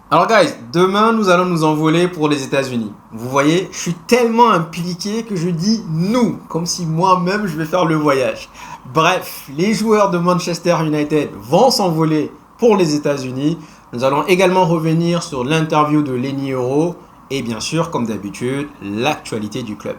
Alors guys, demain nous allons nous envoler pour les États-Unis. Vous voyez, je suis tellement impliqué que je dis nous, comme si moi-même je vais faire le voyage. Bref, les joueurs de Manchester United vont s'envoler pour les États-Unis. Nous allons également revenir sur l'interview de Lenny Euro et bien sûr, comme d'habitude, l'actualité du club.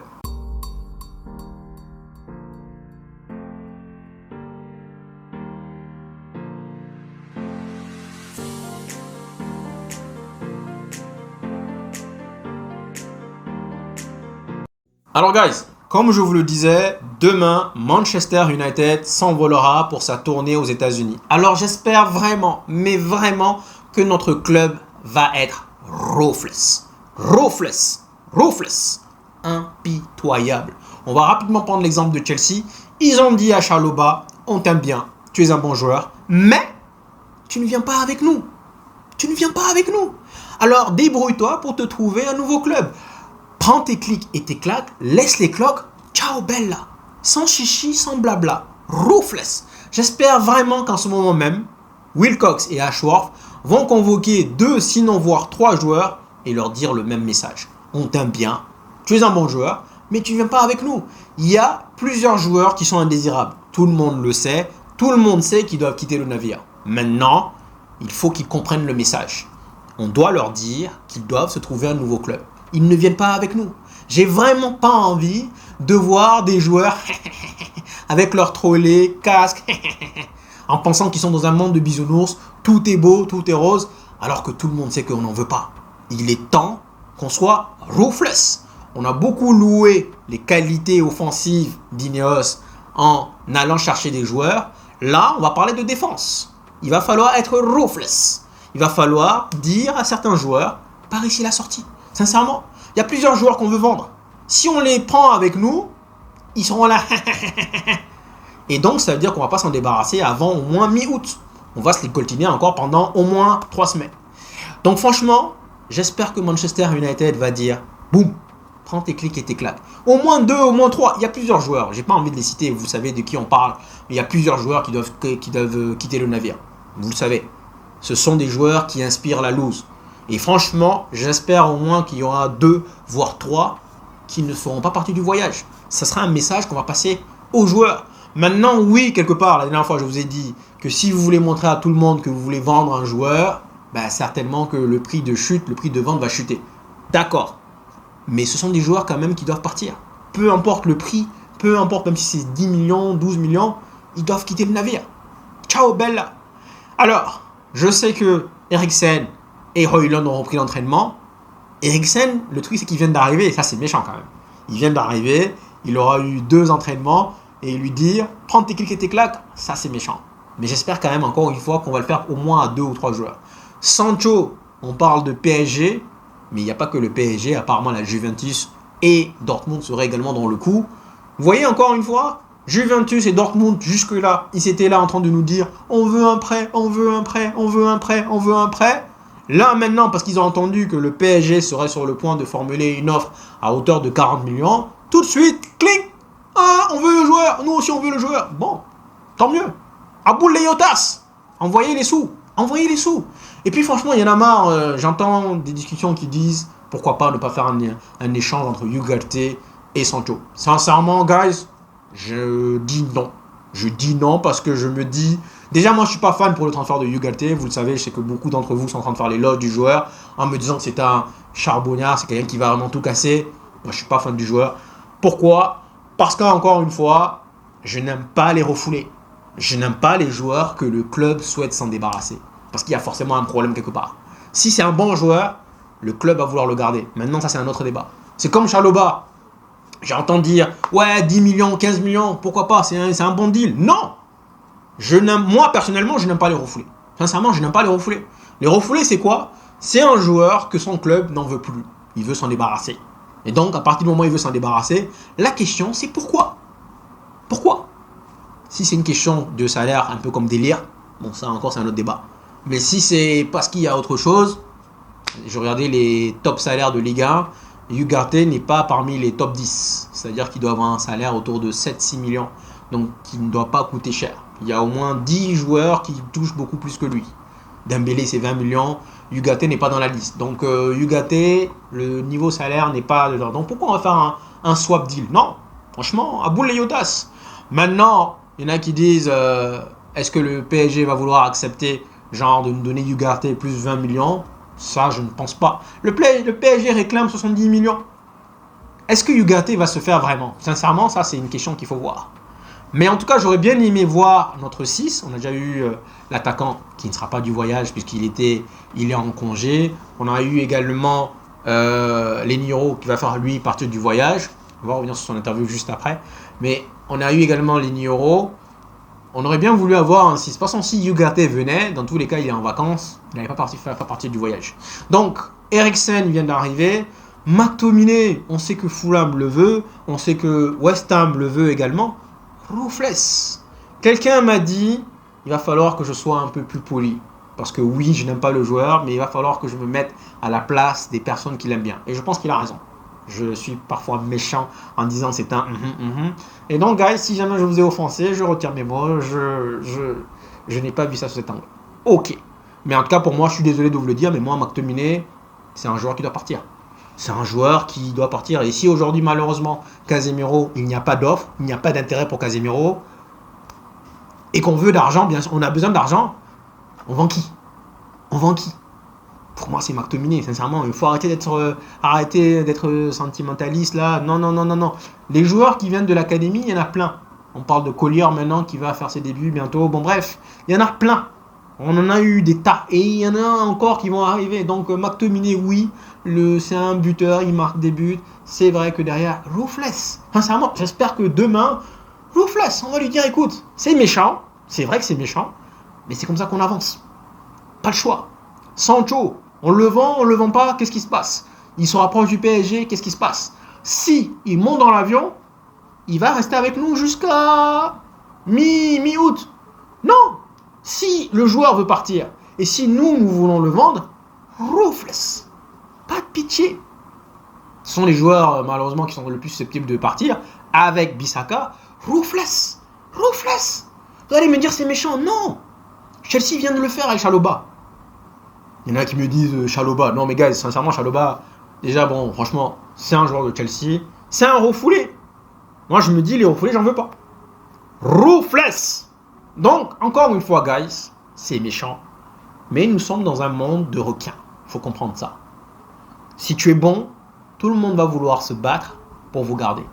Alors guys, comme je vous le disais, demain, Manchester United s'envolera pour sa tournée aux États-Unis. Alors j'espère vraiment, mais vraiment, que notre club va être ruthless. Ruthless. Ruthless. Impitoyable. On va rapidement prendre l'exemple de Chelsea. Ils ont dit à Chalobah, on t'aime bien, tu es un bon joueur, mais tu ne viens pas avec nous. Tu ne viens pas avec nous. Alors débrouille-toi pour te trouver un nouveau club. Prends tes clics et tes claques, laisse les cloques, ciao bella. Sans chichi, sans blabla. Ruthless. J'espère vraiment qu'en ce moment même, Wilcox et Ashworth vont convoquer 2, sinon voire 3 joueurs et leur dire le même message. On t'aime bien, tu es un bon joueur, mais tu ne viens pas avec nous. Il y a plusieurs joueurs qui sont indésirables. Tout le monde le sait, tout le monde sait qu'ils doivent quitter le navire. Maintenant, il faut qu'ils comprennent le message. On doit leur dire qu'ils doivent se trouver un nouveau club. Ils ne viennent pas avec nous. J'ai vraiment pas envie de voir des joueurs avec leurs trolley, casques, en pensant qu'ils sont dans un monde de bisounours, tout est beau, tout est rose, alors que tout le monde sait qu'on n'en veut pas. Il est temps qu'on soit ruthless. On a beaucoup loué les qualités offensives d'Ineos en allant chercher des joueurs. Là, on va parler de défense. Il va falloir être ruthless. Il va falloir dire à certains joueurs, par ici la sortie. Sincèrement, il y a plusieurs joueurs qu'on veut vendre. Si on les prend avec nous, ils seront là. Et donc, ça veut dire qu'on ne va pas s'en débarrasser avant au moins mi-août. On va se les coltiner encore pendant au moins 3 semaines. Donc franchement, j'espère que Manchester United va dire, boum, prends tes clics et tes claques. Au moins 2, au moins 3. Il y a plusieurs joueurs. J'ai pas envie de les citer, vous savez de qui on parle. Mais il y a plusieurs joueurs qui doivent quitter le navire. Vous le savez. Ce sont des joueurs qui inspirent la loose. Et franchement, j'espère au moins qu'il y aura 2, voire 3 qui ne feront pas partie du voyage. Ça sera un message qu'on va passer aux joueurs. Maintenant, oui, quelque part, la dernière fois, je vous ai dit que si vous voulez montrer à tout le monde que vous voulez vendre un joueur, ben, certainement que le prix de chute, le prix de vente va chuter. D'accord. Mais ce sont des joueurs quand même qui doivent partir. Peu importe le prix, peu importe même si c'est 10 millions, 12 millions, ils doivent quitter le navire. Ciao, bella. Alors, je sais que Eriksen et Højlund ont repris l'entraînement. Eriksen, le truc c'est qu'il vient d'arriver, et ça c'est méchant quand même. Il vient d'arriver, il aura eu 2 entraînements, et lui dire, prends tes clics et tes claques, ça c'est méchant. Mais j'espère quand même encore une fois qu'on va le faire au moins à 2 ou 3 joueurs. Sancho, on parle de PSG, mais il n'y a pas que le PSG, apparemment la Juventus et Dortmund seraient également dans le coup. Vous voyez encore une fois, Juventus et Dortmund, jusque-là, ils étaient là en train de nous dire, on veut un prêt, on veut un prêt, on veut un prêt, on veut un prêt. Là, maintenant, parce qu'ils ont entendu que le PSG serait sur le point de formuler une offre à hauteur de 40 millions, tout de suite, clink. Ah, on veut le joueur. Nous aussi, on veut le joueur. Bon, tant mieux. Aboul les yotas. Envoyez les sous. Envoyez les sous. Et puis, franchement, il y en a marre. J'entends des discussions qui disent pourquoi pas ne pas faire un échange entre Ugarte et Sancho. Sincèrement, guys, je dis non. Je dis non parce que je me dis... Déjà, moi, je ne suis pas fan pour le transfert de Ugarte. Vous le savez, je sais que beaucoup d'entre vous sont en train de faire les loges du joueur en me disant que c'est un charbonnard, c'est quelqu'un qui va vraiment tout casser. Moi, je ne suis pas fan du joueur. Pourquoi ? Parce qu'encore une fois, je n'aime pas les refoulés. Je n'aime pas les joueurs que le club souhaite s'en débarrasser. Parce qu'il y a forcément un problème quelque part. Si c'est un bon joueur, le club va vouloir le garder. Maintenant, ça, c'est un autre débat. C'est comme Chalobah. J'entends dire, ouais, 10 millions, 15 millions, pourquoi pas, c'est un bon deal. Non! Moi, personnellement, je n'aime pas les refoulés. Sincèrement, je n'aime pas les refoulés. Les refoulés, c'est quoi? C'est un joueur que son club n'en veut plus. Il veut s'en débarrasser. Et donc, à partir du moment où il veut s'en débarrasser, la question, c'est pourquoi? Pourquoi? Si c'est une question de salaire, un peu comme délire, bon, ça encore, c'est un autre débat. Mais si c'est parce qu'il y a autre chose, je regardais les top salaires de Ligue 1, Ugarte n'est pas parmi les top 10. C'est-à-dire qu'il doit avoir un salaire autour de 7-6 millions. Donc, il ne doit pas coûter cher. Il y a au moins 10 joueurs qui touchent beaucoup plus que lui. Dembélé, c'est 20 millions. Ugarte n'est pas dans la liste. Donc Ugarte, le niveau salaire n'est pas dedans. Donc pourquoi on va faire un swap deal? Non, franchement, à bout les yotas. Maintenant, il y en a qui disent est-ce que le PSG va vouloir accepter genre de nous donner Ugarte plus 20 millions? Ça, je ne pense pas. Le PSG réclame 70 millions. Est-ce que Ugarte va se faire vraiment? Sincèrement, ça, c'est une question qu'il faut voir. Mais en tout cas, j'aurais bien aimé voir notre 6. On a déjà eu l'attaquant qui ne sera pas du voyage puisqu'il est en congé. On a eu également Leniro qui va faire lui partir du voyage. On va revenir sur son interview juste après. Mais on a eu également Leniro. On aurait bien voulu avoir un 6. Parce que si Ugarte venait, dans tous les cas, il est en vacances. Il n'allait pas faire partie du voyage. Donc, Eriksen vient d'arriver. McTominay, on sait que Fulham le veut. On sait que West Ham le veut également. Roufless. Quelqu'un m'a dit, il va falloir que je sois un peu plus poli. Parce que oui, je n'aime pas le joueur, mais il va falloir que je me mette à la place des personnes qui l'aiment bien. Et je pense qu'il a raison. Je suis parfois méchant en disant c'est un Et donc, guys, si jamais je vous ai offensé, je retire mes mots. Je n'ai pas vu ça sous cet angle. Ok. Mais en tout cas, pour moi, je suis désolé de vous le dire, mais moi, McTominay, c'est un joueur qui doit partir. C'est un joueur qui doit partir. Et si aujourd'hui, malheureusement, Casemiro, il n'y a pas d'offre, il n'y a pas d'intérêt pour Casemiro, et qu'on veut d'argent, bien sûr, on a besoin d'argent, on vend qui? On vend qui? Pour moi, c'est McTominay, sincèrement. Il faut arrêter d'être sentimentaliste, là. Non, non, non, non, non. Les joueurs qui viennent de l'académie, il y en a plein. On parle de Collier maintenant, qui va faire ses débuts bientôt. Bon, bref, il y en a plein. On en a eu des tas. Et il y en a encore qui vont arriver. Donc, McTominay, oui. C'est un buteur, il marque des buts. C'est vrai que derrière, Roufless. Sincèrement, j'espère que demain, Roufless, on va lui dire, écoute, c'est méchant. C'est vrai que c'est méchant. Mais c'est comme ça qu'on avance. Pas le choix. Sancho, on le vend pas, qu'est-ce qui se passe? Il se rapproche du PSG, qu'est-ce qui se passe? Si il monte dans l'avion, il va rester avec nous jusqu'à mi-août. Non. Si le joueur veut partir, et si nous voulons le vendre, Roufless. Pas de pitié. Ce sont les joueurs, malheureusement, qui sont le plus susceptibles de partir. Avec Bissaka, Roufless. Roufless. Vous allez me dire c'est méchant. Non. Chelsea vient de le faire avec Chalobah. Il y en a qui me disent Chalobah. Non mais gars, sincèrement, Chalobah, déjà, bon, franchement, c'est un joueur de Chelsea. C'est un refoulé. Moi, je me dis, les refoulés, j'en veux pas. Roufless. Donc, encore une fois, guys, c'est méchant. Mais nous sommes dans un monde de requins. Il faut comprendre ça. Si tu es bon, tout le monde va vouloir se battre pour vous garder.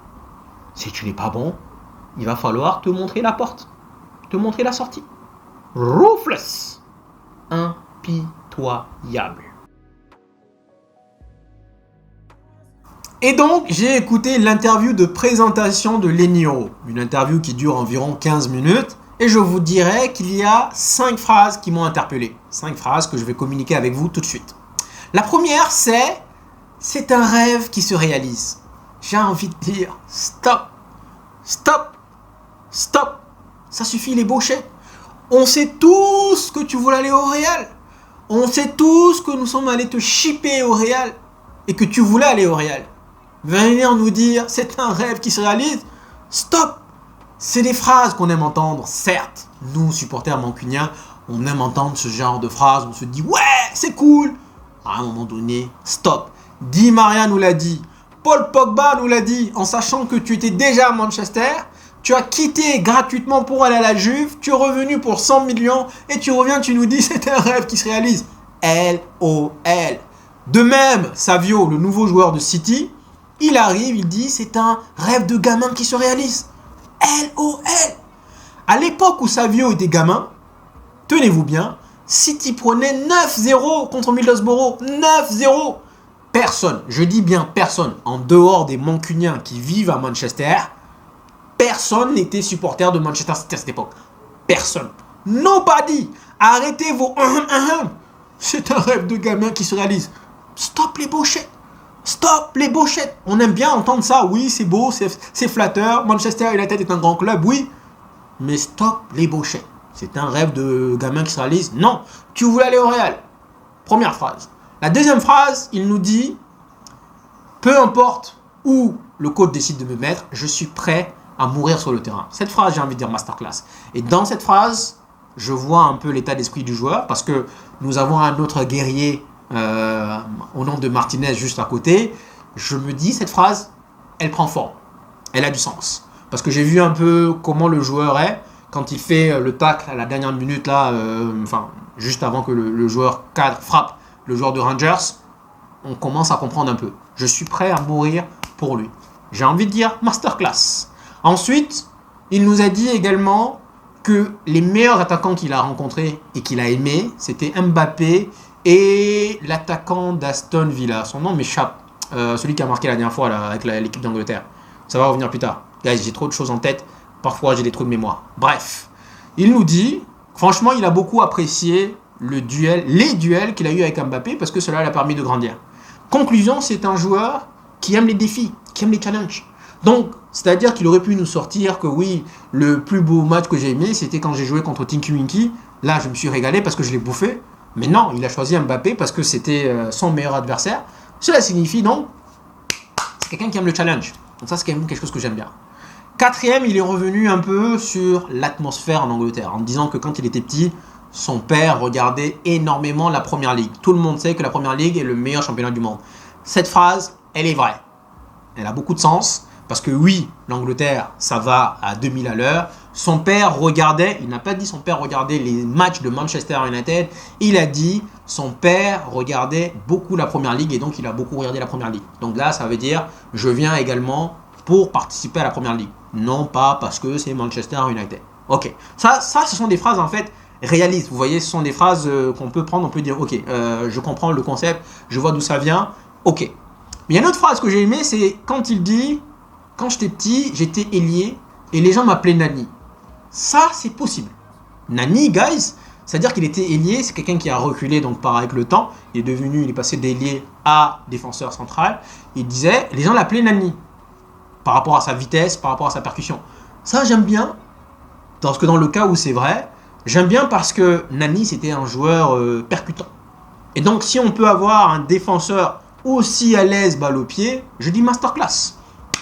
Si tu n'es pas bon, il va falloir te montrer la porte, te montrer la sortie. Roufless. Impitoyable. Et donc, j'ai écouté l'interview de présentation de Leniro. Une interview qui dure environ 15 minutes. Et je vous dirai qu'il y a 5 phrases qui m'ont interpellé. 5 phrases que je vais communiquer avec vous tout de suite. La première, c'est un rêve qui se réalise. J'ai envie de dire, stop, stop, stop. Ça suffit les Bauchets. On sait tous que tu voulais aller au Real. On sait tous que nous sommes allés te shipper au Real et que tu voulais aller au Real. Venir nous dire, c'est un rêve qui se réalise. Stop. C'est des phrases qu'on aime entendre, certes. Nous, supporters mancuniens, on aime entendre ce genre de phrases. On se dit, ouais, c'est cool. À un moment donné, stop. Di Maria nous l'a dit. Paul Pogba nous l'a dit. En sachant que tu étais déjà à Manchester, tu as quitté gratuitement pour aller à la Juve. Tu es revenu pour 100 millions. Et tu reviens, tu nous dis, c'est un rêve qui se réalise. LOL. De même, Savio, le nouveau joueur de City, il arrive, il dit, c'est un rêve de gamin qui se réalise. LOL. À l'époque où Savio était gamin, tenez-vous bien, City prenait 9-0 contre Middlesbrough. 9-0. Personne, je dis bien personne, en dehors des Mancuniens qui vivent à Manchester, personne n'était supporter de Manchester City à cette époque. Personne. Nobody. Arrêtez vos C'est un rêve de gamin qui se réalise. Stop les Bauchettes. Stop les Bauchettes. On aime bien entendre ça. Oui, c'est beau, c'est flatteur. Manchester United est un grand club, oui. Mais stop les Bauchettes. C'est un rêve de gamin qui se réalise. Non, tu voulais aller au Real. Première phrase. La deuxième phrase, il nous dit, peu importe où le coach décide de me mettre, je suis prêt à mourir sur le terrain. Cette phrase, j'ai envie de dire masterclass. Et dans cette phrase, je vois un peu l'état d'esprit du joueur parce que nous avons un autre guerrier au nom de Martinez juste à côté. Je me dis, cette phrase, elle prend forme. Elle a du sens. Parce que j'ai vu un peu comment le joueur est quand il fait le tacle à la dernière minute, là, juste avant que le joueur cadre frappe le joueur de Rangers. On commence à comprendre un peu. Je suis prêt à mourir pour lui. J'ai envie de dire masterclass. Ensuite, il nous a dit également que les meilleurs attaquants qu'il a rencontrés et qu'il a aimés, c'était Mbappé et l'attaquant d'Aston Villa. Son nom m'échappe. Celui qui a marqué la dernière fois là, avec l'équipe d'Angleterre. Ça va revenir plus tard. Guys, j'ai trop de choses en tête. Parfois, j'ai des trous de mémoire. Bref, il nous dit, franchement, il a beaucoup apprécié les duels qu'il a eu avec Mbappé parce que cela l'a permis de grandir. Conclusion, c'est un joueur qui aime les défis, qui aime les challenges. Donc, c'est-à-dire qu'il aurait pu nous sortir que oui, le plus beau match que j'ai aimé, c'était quand j'ai joué contre Tinky Winky. Là, je me suis régalé parce que je l'ai bouffé. Mais non, il a choisi Mbappé parce que c'était son meilleur adversaire. Cela signifie donc, c'est quelqu'un qui aime le challenge. Donc ça, c'est quand même quelque chose que j'aime bien. Quatrième, il est revenu un peu sur l'atmosphère en Angleterre, en disant que quand il était petit, son père regardait énormément la Première Ligue. Tout le monde sait que la Première Ligue est le meilleur championnat du monde. Cette phrase, elle est vraie. Elle a beaucoup de sens, parce que oui, l'Angleterre, ça va à 2000 à l'heure. Son père regardait, il n'a pas dit son père regardait les matchs de Manchester United, il a dit son père regardait beaucoup la Première Ligue et donc il a beaucoup regardé la Première Ligue. Donc là, ça veut dire, je viens également pour participer à la Première Ligue. Non pas parce que c'est Manchester United. Ok, ça, ce sont des phrases en fait réalistes. Vous voyez, ce sont des phrases qu'on peut prendre, on peut dire, ok, je comprends le concept, je vois d'où ça vient, ok. Mais il y a une autre phrase que j'ai aimée, c'est quand il dit, quand j'étais petit, j'étais ailier et les gens m'appelaient Nani. Ça, c'est possible. Nani, guys, c'est-à-dire qu'il était ailier, c'est quelqu'un qui a reculé donc avec le temps, il est passé d'ailier à défenseur central. Il disait, les gens l'appelaient Nani par rapport à sa vitesse, par rapport à sa percussion. Ça, j'aime bien, parce que dans le cas où c'est vrai, j'aime bien parce que Nani, c'était un joueur percutant. Et donc, si on peut avoir un défenseur aussi à l'aise balle au pied, je dis masterclass.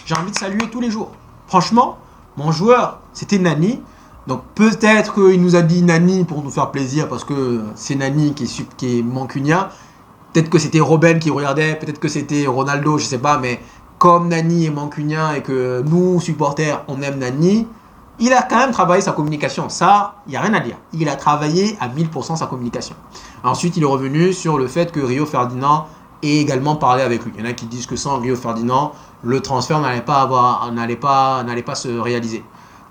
J'ai envie de saluer tous les jours. Franchement, mon joueur, c'était Nani. Donc peut-être qu'il nous a dit Nani pour nous faire plaisir parce que c'est Nani qui est mancunien. Peut-être que c'était Robben qui regardait, peut-être que c'était Ronaldo, je sais pas, mais comme Nani est mancunien et que nous, supporters, on aime Nani, il a quand même travaillé sa communication. Ça, il n'y a rien à dire. Il a travaillé à 1000% sa communication. Ensuite, il est revenu sur le fait que Rio Ferdinand ait également parlé avec lui. Il y en a qui disent que sans Rio Ferdinand, le transfert n'allait pas se réaliser.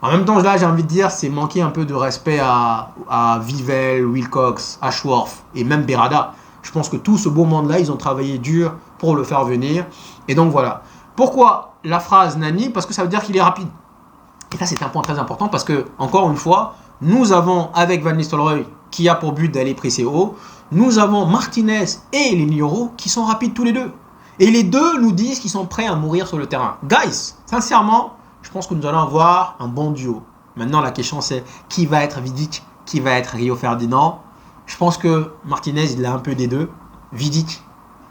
En même temps, là, j'ai envie de dire, c'est manquer un peu de respect à Vivell, Wilcox, Ashworth et même Berrada. Je pense que tout ce beau monde-là, ils ont travaillé dur pour le faire venir. Et donc voilà. Pourquoi la phrase Nani? Parce que ça veut dire qu'il est rapide. Et ça, c'est un point très important parce que, encore une fois, nous avons avec Van Nistelrooy qui a pour but d'aller presser haut. Nous avons Martinez et Lenioro qui sont rapides tous les deux. Et les deux nous disent qu'ils sont prêts à mourir sur le terrain. Guys, sincèrement, je pense que nous allons avoir un bon duo. Maintenant, la question c'est qui va être Vidic, qui va être Rio Ferdinand. Je pense que Martinez, il a un peu des deux. Vidic,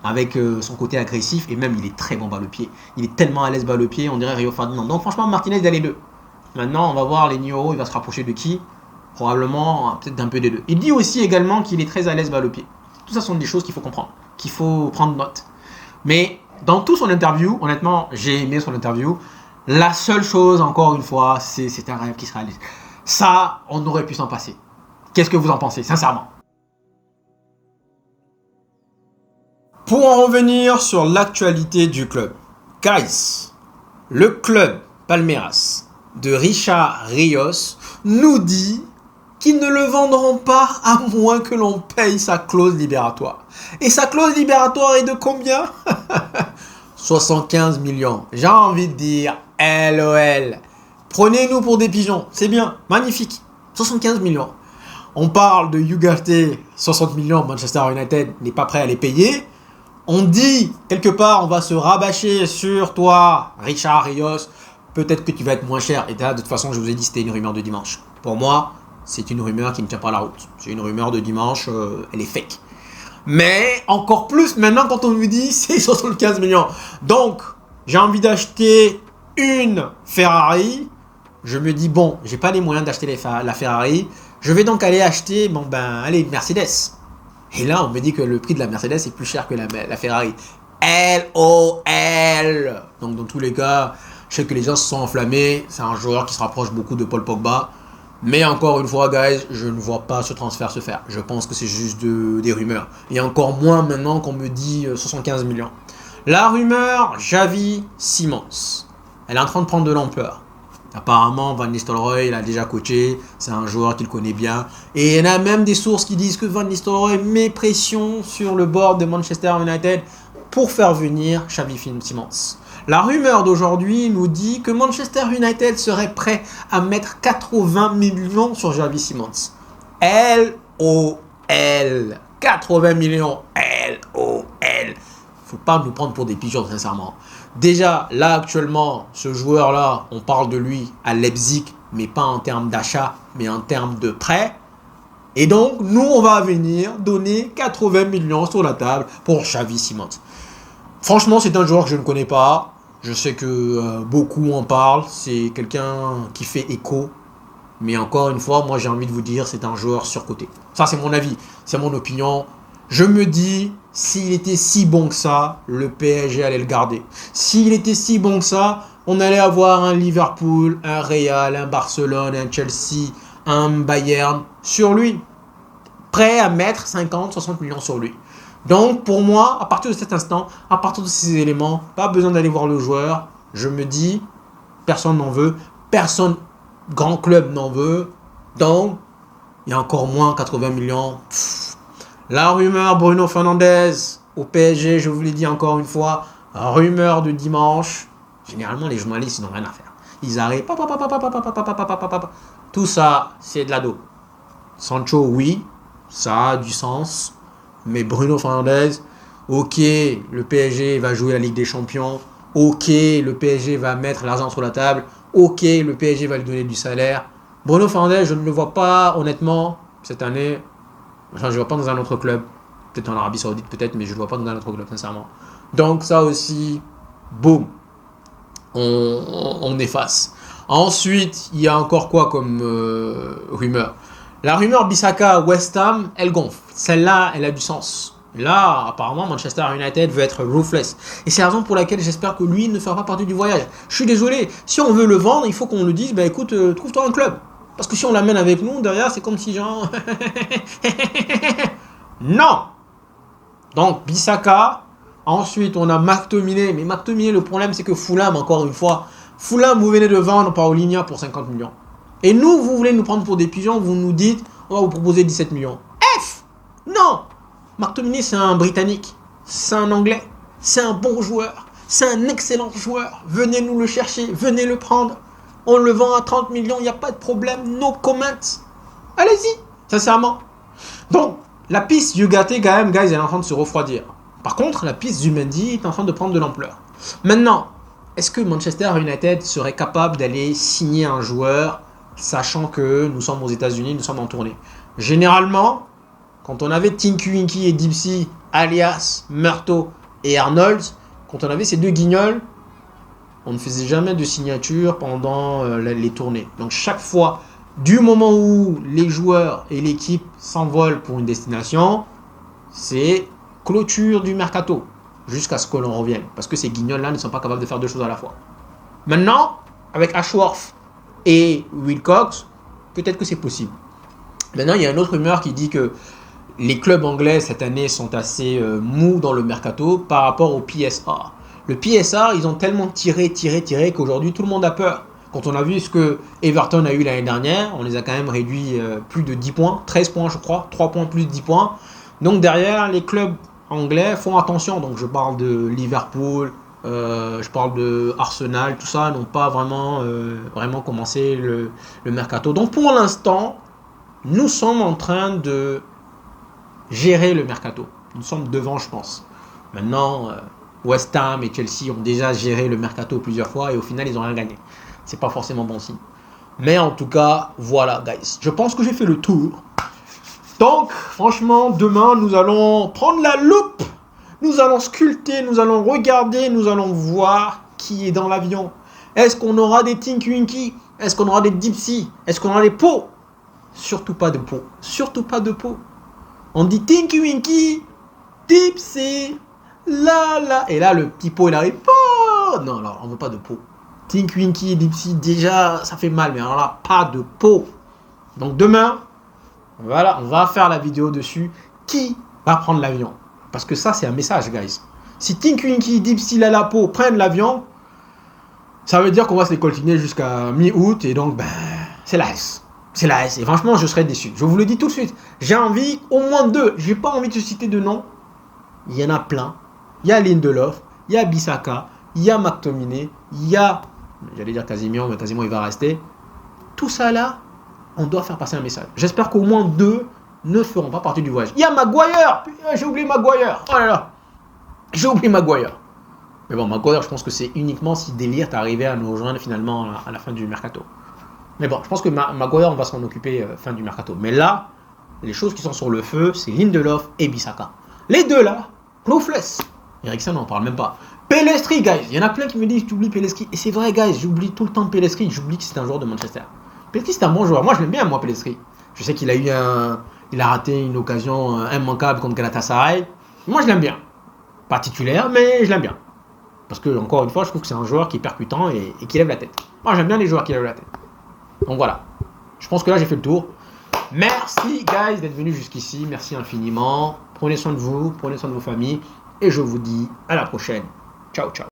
avec son côté agressif, et même il est très bon balle au pied. Il est tellement à l'aise balle au pied, on dirait Rio Ferdinand. Donc franchement, Martinez, il a les deux. Maintenant, on va voir les Nioro, il va se rapprocher de qui? Probablement, peut-être d'un peu des deux. Il dit aussi également qu'il est très à l'aise balle au pied. Tout ça sont des choses qu'il faut comprendre, qu'il faut prendre note. Mais dans toute son interview, honnêtement, j'ai aimé son interview. La seule chose, encore une fois, c'est un rêve qui se réalise. Ça, on aurait pu s'en passer. Qu'est-ce que vous en pensez, sincèrement? Pour en revenir sur l'actualité du club, guys, le club Palmeiras de Richard Rios nous dit qu'ils ne le vendront pas à moins que l'on paye sa clause libératoire. Et sa clause libératoire est de combien? 75 millions. J'ai envie de dire LOL. Prenez-nous pour des pigeons. C'est bien, magnifique. 75 millions. On parle de Ugarte, 60 millions. Manchester United n'est pas prêt à les payer. On dit, quelque part, on va se rabâcher sur toi, Richard Rios. Peut-être que tu vas être moins cher. Et là, de toute façon, je vous ai dit, c'était une rumeur de dimanche. Pour moi, c'est une rumeur qui ne tient pas la route. C'est une rumeur de dimanche, elle est fake. Mais encore plus maintenant quand on me dit c'est 75 millions. Donc, j'ai envie d'acheter une Ferrari. Je me dis, bon, j'ai pas les moyens d'acheter la Ferrari. Je vais donc aller acheter, une Mercedes. Et là, on me dit que le prix de la Mercedes est plus cher que la Ferrari. LOL. Donc, dans tous les cas, je sais que les gens se sont enflammés. C'est un joueur qui se rapproche beaucoup de Paul Pogba. Mais encore une fois, guys, je ne vois pas ce transfert se faire. Je pense que c'est juste des rumeurs. Et encore moins maintenant qu'on me dit 75 millions. La rumeur, Xavi Simons. Elle est en train de prendre de l'ampleur. Apparemment, Van Nistelrooy, il a déjà coaché. C'est un joueur qu'il connaît bien. Et il y en a même des sources qui disent que Van Nistelrooy met pression sur le board de Manchester United pour faire venir Xavi Simons. La rumeur d'aujourd'hui nous dit que Manchester United serait prêt à mettre 80 millions sur Xavi Simons. LOL. 80 millions. LOL. Faut pas nous prendre pour des pigeons, sincèrement. Déjà, là, actuellement, ce joueur-là, on parle de lui à Leipzig, mais pas en termes d'achat, mais en termes de prêt. Et donc, nous, on va venir donner 80 millions sur la table pour Xavi Simons. Franchement, c'est un joueur que je ne connais pas. Je sais que beaucoup en parlent. C'est quelqu'un qui fait écho. Mais encore une fois, moi, j'ai envie de vous dire, c'est un joueur surcoté. Ça, c'est mon avis. C'est mon opinion. Je me dis, s'il était si bon que ça, le PSG allait le garder. S'il était si bon que ça, on allait avoir un Liverpool, un Real, un Barcelone, un Chelsea, un Bayern sur lui. Prêt à mettre 50, 60 millions sur lui. Donc, pour moi, à partir de cet instant, à partir de ces éléments, pas besoin d'aller voir le joueur. Je me dis, personne n'en veut. Personne, grand club n'en veut. Donc, il y a encore moins 80 millions. La rumeur Bruno Fernandes au PSG, je vous l'ai dit encore une fois, rumeur de dimanche. Généralement, les journalistes, ils n'ont rien à faire. Ils arrivent, tout ça, c'est de l'ado. Sancho, oui, ça a du sens. Mais Bruno Fernandes, ok, le PSG va jouer la Ligue des Champions. Ok, le PSG va mettre l'argent sur la table. Ok, le PSG va lui donner du salaire. Bruno Fernandes, je ne le vois pas, honnêtement, cette année. Je ne le vois pas dans un autre club. Peut-être en Arabie Saoudite, peut-être, mais je ne le vois pas dans un autre club, sincèrement. Donc, ça aussi, boum, on efface. Ensuite, il y a encore quoi comme rumeur? La rumeur Bissaka West Ham, elle gonfle. Celle-là, elle a du sens. Là, apparemment, Manchester United veut être ruthless. Et c'est la raison pour laquelle j'espère que lui ne fera pas partie du voyage. Je suis désolé. Si on veut le vendre, il faut qu'on le dise, écoute, trouve-toi un club. Parce que si on l'amène avec nous, derrière, c'est comme si genre... Non. Donc, Bissaka. Ensuite, on a McTominay. Mais McTominay, le problème, c'est que Fulham, encore une fois, Fulham, vous venez de vendre Paulinho pour 50 millions. Et nous, vous voulez nous prendre pour des pigeons, vous nous dites, on va vous proposer 17 millions. Non. McTominay, c'est un Britannique. C'est un Anglais. C'est un bon joueur. C'est un excellent joueur. Venez nous le chercher. Venez le prendre. On le vend à 30 millions, il n'y a pas de problème, no comments. Allez-y, sincèrement. Donc, la piste Ugarte, quand même, guys, elle est en train de se refroidir. Par contre, la piste Zumendi est en train de prendre de l'ampleur. Maintenant, est-ce que Manchester United serait capable d'aller signer un joueur, sachant que nous sommes aux États-Unis, nous sommes en tournée? Généralement, quand on avait Tinky Winky et Dipsy, alias Murto et Arnold, quand on avait ces deux guignols, on ne faisait jamais de signature pendant les tournées. Donc chaque fois, du moment où les joueurs et l'équipe s'envolent pour une destination, c'est clôture du mercato jusqu'à ce que l'on revienne. Parce que ces guignols-là ne sont pas capables de faire deux choses à la fois. Maintenant, avec Ashworth et Wilcox, peut-être que c'est possible. Maintenant, il y a une autre rumeur qui dit que les clubs anglais cette année sont assez mous dans le mercato par rapport au PSR. Le PSR, ils ont tellement tiré qu'aujourd'hui tout le monde a peur. Quand on a vu ce que Everton a eu l'année dernière, on les a quand même réduits plus de 10 points, 13 points je crois, 3 points plus 10 points. Donc derrière, les clubs anglais font attention. Donc je parle de Liverpool, je parle de Arsenal, tout ça n'ont pas vraiment commencé le mercato. Donc pour l'instant, nous sommes en train de gérer le mercato. Nous sommes devant, je pense. Maintenant, West Ham et Chelsea ont déjà géré le mercato plusieurs fois et au final, ils n'ont rien gagné. C'est pas forcément bon signe. Mais en tout cas, voilà, guys. Je pense que j'ai fait le tour. Donc, franchement, demain, nous allons prendre la loupe. Nous allons sculpter, nous allons regarder, nous allons voir qui est dans l'avion. Est-ce qu'on aura des Tinky Winky? Est-ce qu'on aura des Dipsy? Est-ce qu'on aura des pots? surtout pas de pot. Surtout pas de pot. On dit Tinky Winky, Dipsy, la. Et là, le petit pot, il arrive. Oh non, alors, on veut pas de pot. Tinky Winky et Dipsy, déjà, ça fait mal. Mais alors là, pas de pot. Donc demain, voilà, on va faire la vidéo dessus. Qui va prendre l'avion? Parce que ça, c'est un message, guys. Si Tinky Winky, Dipsy, la peau prennent l'avion, ça veut dire qu'on va se les coltiner jusqu'à mi-août. Et donc, ben, c'est la S. C'est la S. Et franchement, je serais déçu. Je vous le dis tout de suite. J'ai envie, au moins 2. J'ai pas envie de citer de noms. Il y en a plein. Il y a Lindelof, il y a Bissaka, il y a McTominay, il y a, j'allais dire Casemiro, mais Casemiro il va rester. Tout ça là, on doit faire passer un message. J'espère qu'au moins 2 ne feront pas partie du voyage. Il y a Maguire. J'ai oublié Maguire. Oh là là. J'ai oublié Maguire. Mais bon, Maguire, je pense que c'est uniquement si Délire est arrivé à nous rejoindre finalement à la fin du mercato. Mais bon, je pense que Maguire, on va s'en occuper fin du mercato. Mais là, les choses qui sont sur le feu, c'est Lindelof et Bissaka. Les deux là, roofless. Eriksen, on n'en parle même pas. Pellistri, guys. Il y en a plein qui me disent tu oublies Pellistri. Et c'est vrai, guys, j'oublie tout le temps Pellistri. J'oublie que c'est un joueur de Manchester. Pellistri, c'est un bon joueur. Moi, je l'aime bien, moi, Pellistri. Je sais qu'il a eu il a raté une occasion immanquable contre Galatasaray. Moi, je l'aime bien. Pas titulaire, mais je l'aime bien. Parce que, encore une fois, je trouve que c'est un joueur qui est percutant et qui lève la tête. Moi, j'aime bien les joueurs qui lèvent la tête. Donc voilà. Je pense que là, j'ai fait le tour. Merci, guys, d'être venus jusqu'ici. Merci infiniment. Prenez soin de vous, prenez soin de vos familles. Et je vous dis à la prochaine. Ciao, ciao.